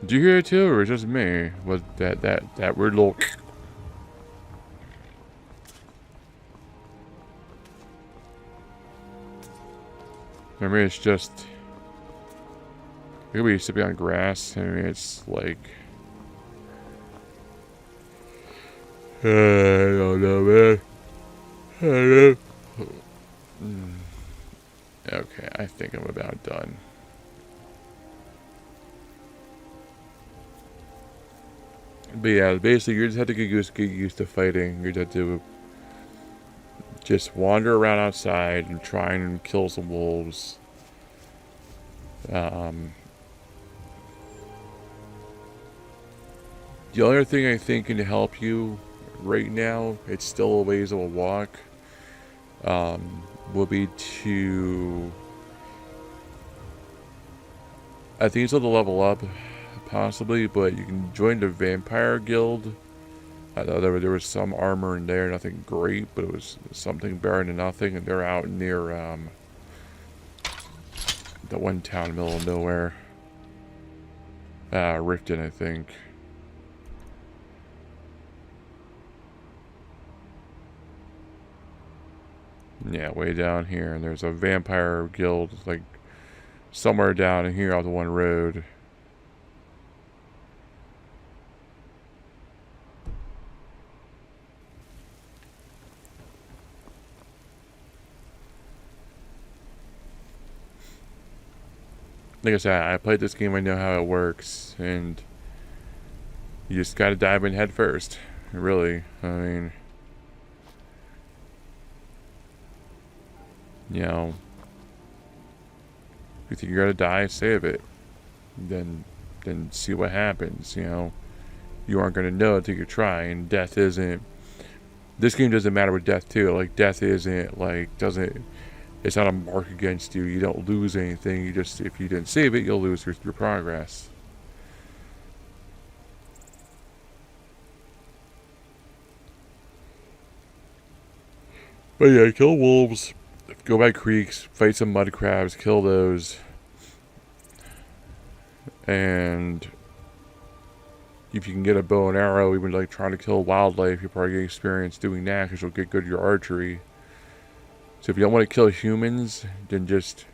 Did you hear it too, or is it just me? Was that weird little? Maybe it's just. It could be sipping on grass. I mean, it's like. I don't know, man. I don't know. Okay, I think I'm about done. But yeah, basically you just have to get used to fighting. You just have to just wander around outside and try and kill some wolves. The other thing I think can help you right now, it's still a ways of a walk, will be to, I think it's a level up, possibly, but you can join the Vampire Guild. I know there was some armor in there, nothing great, but it was something better than nothing, and they're out near, the one town in the middle of nowhere. Riften, I think. Yeah, way down here, and there's a Vampire Guild, like, somewhere down here on the one road. Like I said, I played this game, I know how it works, and you just gotta dive in head first. Really, I mean, you know, if you think you're gonna die, save it. Then see what happens, you know. You aren't gonna know until you try, and death isn't, this game doesn't matter with death too. Like, death isn't, like, it's not a mark against you. You don't lose anything. You just, if you didn't save it, you'll lose your progress. But yeah, kill wolves, go by creeks, fight some mud crabs, kill those. And if you can get a bow and arrow, even like trying to kill wildlife, you'll probably get experience doing that because you'll get good at your archery. So if you don't want to kill humans, then just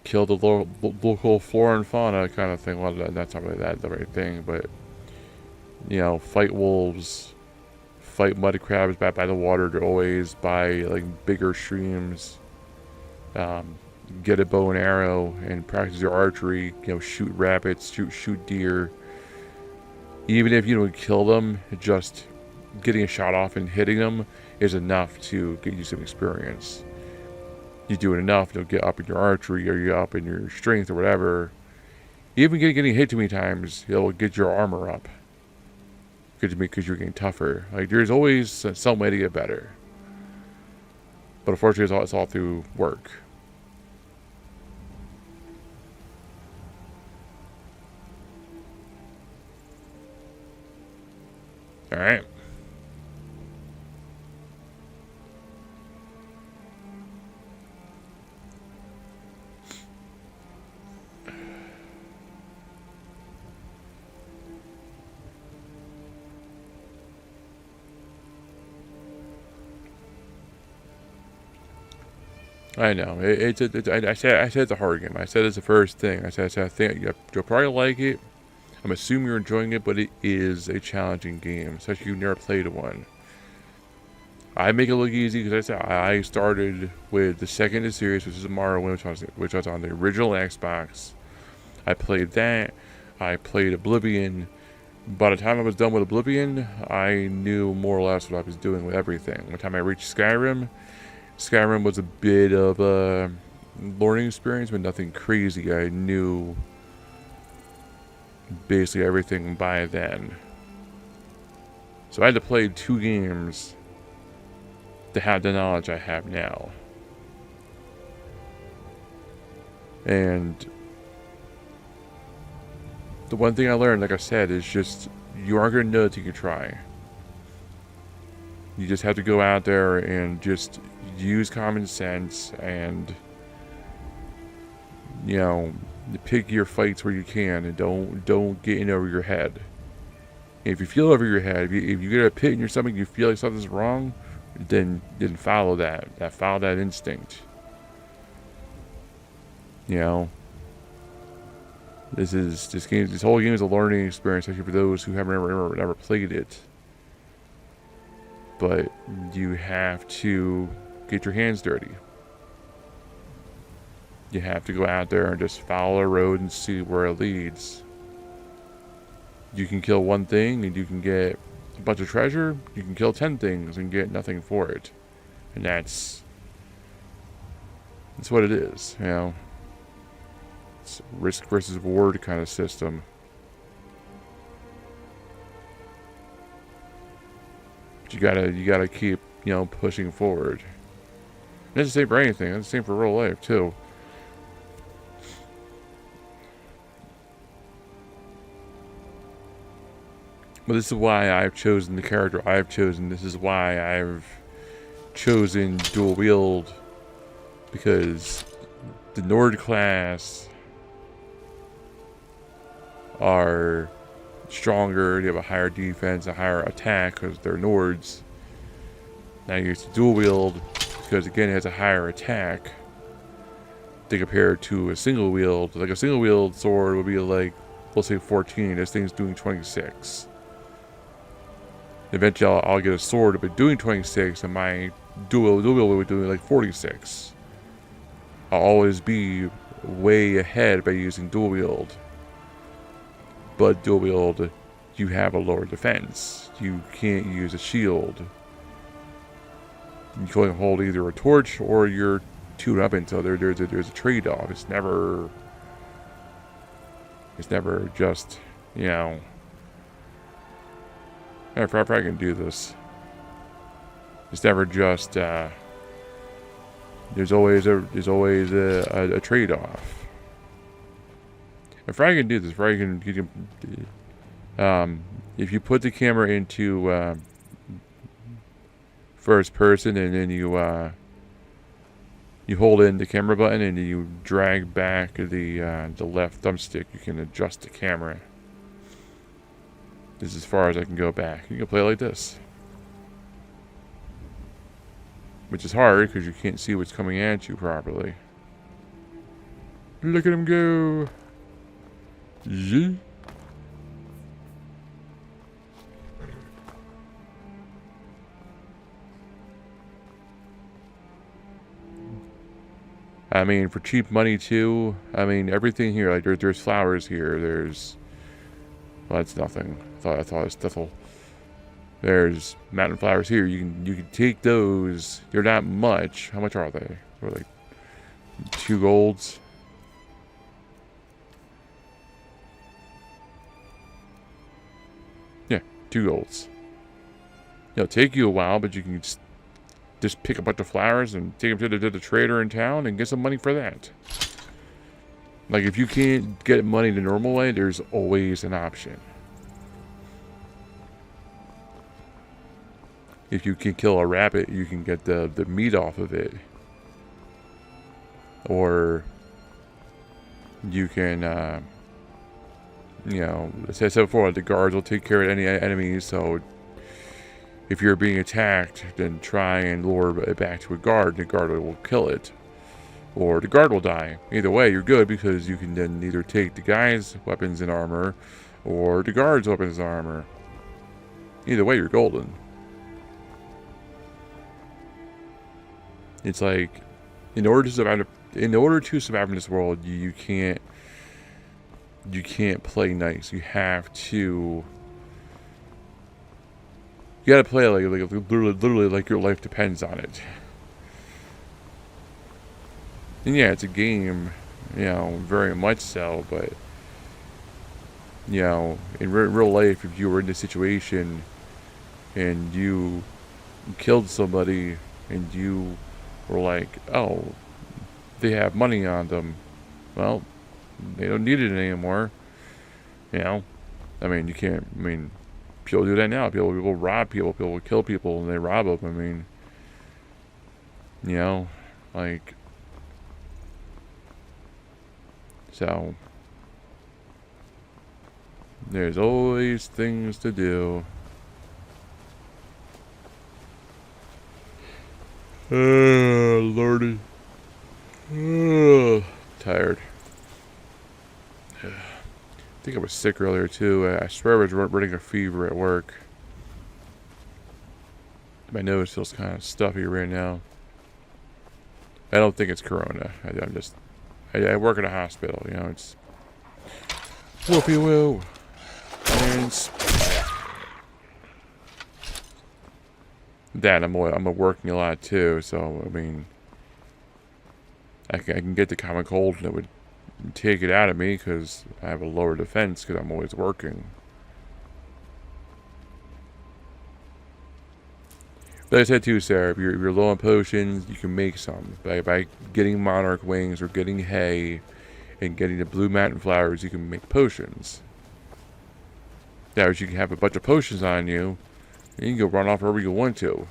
kill the local flora and fauna kind of thing. Well, that's not really the right thing, but, you know, fight wolves, fight mud crabs by the water to always by like bigger streams. Get a bow and arrow and practice your archery. You know, shoot rabbits, shoot deer. Even if you don't kill them, just getting a shot off and hitting them is enough to get you some experience. You do it enough, you'll get up in your archery, or you up in your strength or whatever. Even getting hit too many times, it'll get your armor up. Because you're getting tougher. Like, there's always some way to get better. But unfortunately, it's all through work. Alright. I know. I said it's a hard game. I said it's the first thing. I said I think you'll probably like it. I'm assuming you're enjoying it, but it is a challenging game, especially if you've never played one. I make it look easy because I started with the second in the series, which is the Mario one, which was on the original Xbox. I played that. I played Oblivion. By the time I was done with Oblivion, I knew more or less what I was doing with everything. By the time I reached Skyrim was a bit of a learning experience, but nothing crazy. I knew basically everything by then. So I had to play 2 games to have the knowledge I have now. And the one thing I learned, like I said, is just you aren't going to know until you try. You just have to go out there and just use common sense and, you know, pick your fights where you can, and don't get in over your head. If you feel over your head, if you get a pit in your stomach, you feel like something's wrong, then follow that. Follow that instinct. You know, this whole game is a learning experience, especially for those who haven't ever played it. But you have to get your hands dirty. You have to go out there and just follow a road and see where it leads. You can kill one thing and you can get a bunch of treasure. You can kill 10 things and get nothing for it. And that's what it is, you know. It's a risk versus reward kind of system. But you gotta keep, you know, pushing forward. And that's the same for anything. That's the same for real life too. But this is why I've chosen the character I've chosen. This is why I've chosen dual wield. Because the Nord class are stronger. They have a higher defense, a higher attack because they're Nords. Now you use the dual wield because again it has a higher attack. They compare it to a single wield. Like a single wield sword would be like, let's say 14. This thing's doing 26. Eventually I'll get a sword but doing 26 and my dual wield will be doing like 46. I'll always be way ahead by using dual wield. But dual wield, you have a lower defense. You can't use a shield. You can only hold either a torch or you're tuned up until there's a trade-off. It's never just, you know. I probably can do this. It's never just. There's always a trade-off. If I can do this, if I can, if you put the camera into first person and then you hold in the camera button and you drag back the left thumbstick, you can adjust the camera. This is as far as I can go back. You can play like this. Which is hard because you can't see what's coming at you properly. Look at him go. Yeah. I mean, for cheap money too. I mean, everything here. Like there's flowers here. There's. Well, that's nothing. I thought it was stuff. There's mountain flowers here. You can take those. They're not much. How much are they? They're like 2 golds. Yeah, 2 golds. It'll take you a while, but you can just pick a bunch of flowers and take them to the trader in town and get some money for that. Like if you can't get money the normal way, there's always an option. If you can kill a rabbit, you can get the meat off of it. Or you can, you know, as I said before, the guards will take care of any enemies. So if you're being attacked, then try and lure it back to a guard. The guard will kill it. Or the guard will die. Either way, you're good because you can then either take the guy's weapons and armor or the guard's weapons and armor. Either way, you're golden. It's like, in order to survive in this world, you can't play nice. You have to. You gotta play like literally like your life depends on it. And yeah, it's a game, you know, very much so. But you know, in real life, if you were in this situation and you killed somebody and you were like, oh, they have money on them. Well, they don't need it anymore. You know, I mean, you can't. I mean, people do that now. People rob people. People kill people and they rob them. I mean, you know, like, so there's always things to do. Lordy. Tired. I think I was sick earlier too. I swear I was running a fever at work. My nose feels kind of stuffy right now. I don't think it's corona. I work at a hospital, you know, it's whoopee woo. potions. That I'm working a lot too, so I mean, I can get the common cold and it would take it out of me because I have a lower defense because I'm always working. But I said too, Sarah, if you're low on potions, you can make some by getting monarch wings or getting hay and getting the blue mountain flowers. You can make potions. That way you can have a bunch of potions on you. You can go run off wherever you want to.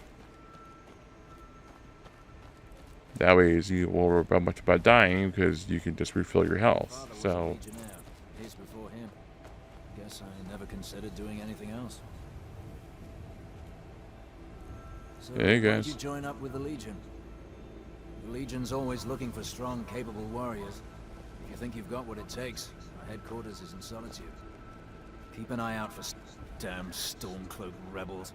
That way you won't worry about much about dying because you can just refill your health. So. Days before him. Guess I never considered doing anything else. So Hey why'd guys. you join up with the Legion? The Legion's always looking for strong, capable warriors. If you think you've got what it takes, our headquarters is in Solitude. Keep an eye out for damn Stormcloak rebels.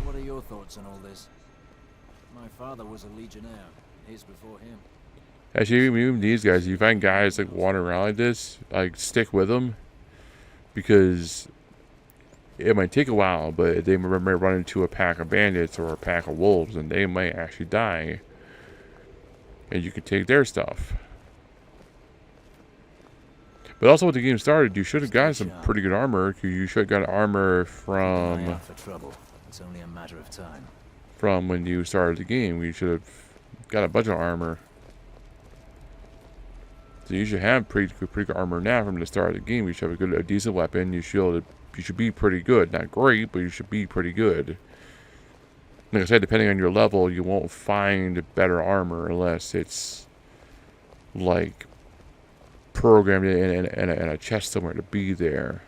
What are your thoughts on all this? My father was a Legionnaire. His before him. Actually, even these guys, you find guys like wandering around like this, like stick with them, because it might take a while, but they might run into a pack of bandits or a pack of wolves, and they might actually die, and you can take their stuff. But also, when the game started, you should have gotten some pretty good armor. Cause you should have got armor from It's only a matter of time. From when you started the game. You should have got a bunch of armor. So you should have pretty good armor now from the start of the game. You should have a decent weapon. You should be pretty good. Not great, but you should be pretty good. Like I said, depending on your level, you won't find better armor unless it's like programmed in a chest somewhere to be there.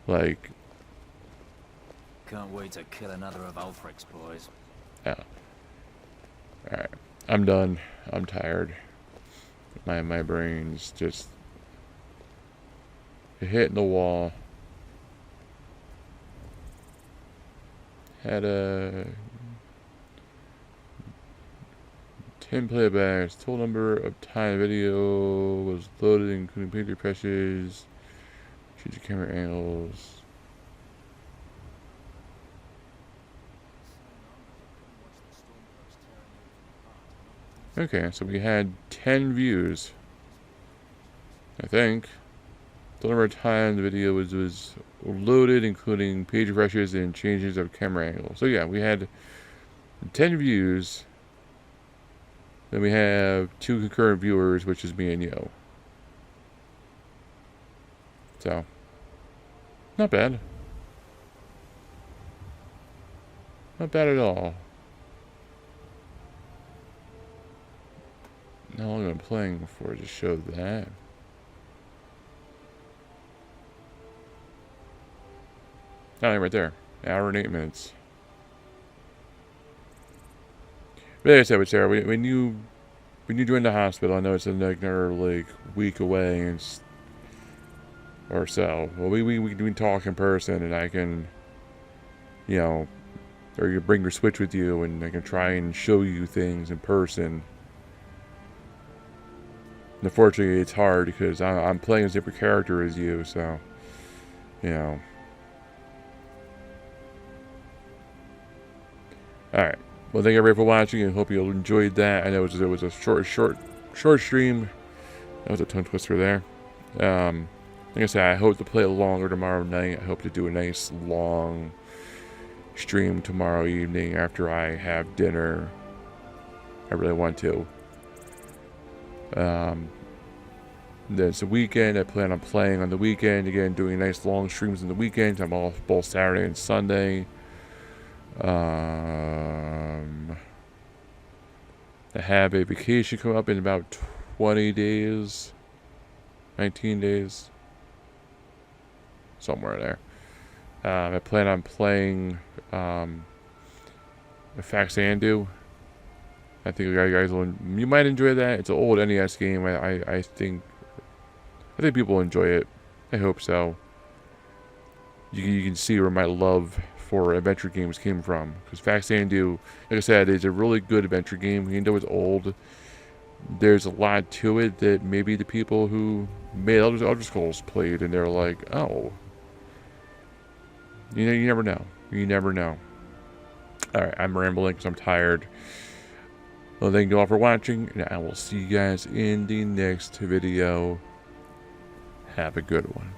Like. Can't wait to kill another of Ulfric's boys. Yeah. Alright. I'm done. I'm tired. My brain's just hitting the wall. Had a 10 playbacks. Total number of time video was loaded, including picture pressures, change the camera angles. Okay, so we had 10 views. I think. The number of times the video was loaded, including page refreshes and changes of camera angle. So yeah, we had 10 views. Then we have 2 concurrent viewers, which is me and you. So, not bad. Not bad at all. How long have I been playing before to show that? Oh, right there. Hour and 8 minutes. But like I said with Sarah, when you join the hospital, I know it's another like week away and or so. Well, we can talk in person, and I can, you know, or you bring your Switch with you, and I can try and show you things in person. Unfortunately, it's hard because I'm playing a different character as you, so, you know. Alright. Well, thank you everybody for watching, and hope you enjoyed that. I know it was a short stream. That was a tongue twister there. Like I said, I hope to play it longer tomorrow night. I hope to do a nice long stream tomorrow evening after I have dinner. I really want to. Then it's a weekend. I plan on playing on the weekend again, doing nice long streams on the weekends. I'm off both Saturday and Sunday. I have a vacation coming up in about 20 days, 19 days, somewhere there. I plan on playing Faxandu. I think you guys you might enjoy that. It's an old NES game. I think people enjoy it. I hope so. You can see where my love for adventure games came from. Because Fact Sandu, like I said, is a really good adventure game. Even though it's old, there's a lot to it that maybe the people who made Elder Scrolls played, and they're like, oh. You know, you never know. You never know. Alright, I'm rambling because I'm tired. Well, thank you all for watching, and I will see you guys in the next video. Have a good one.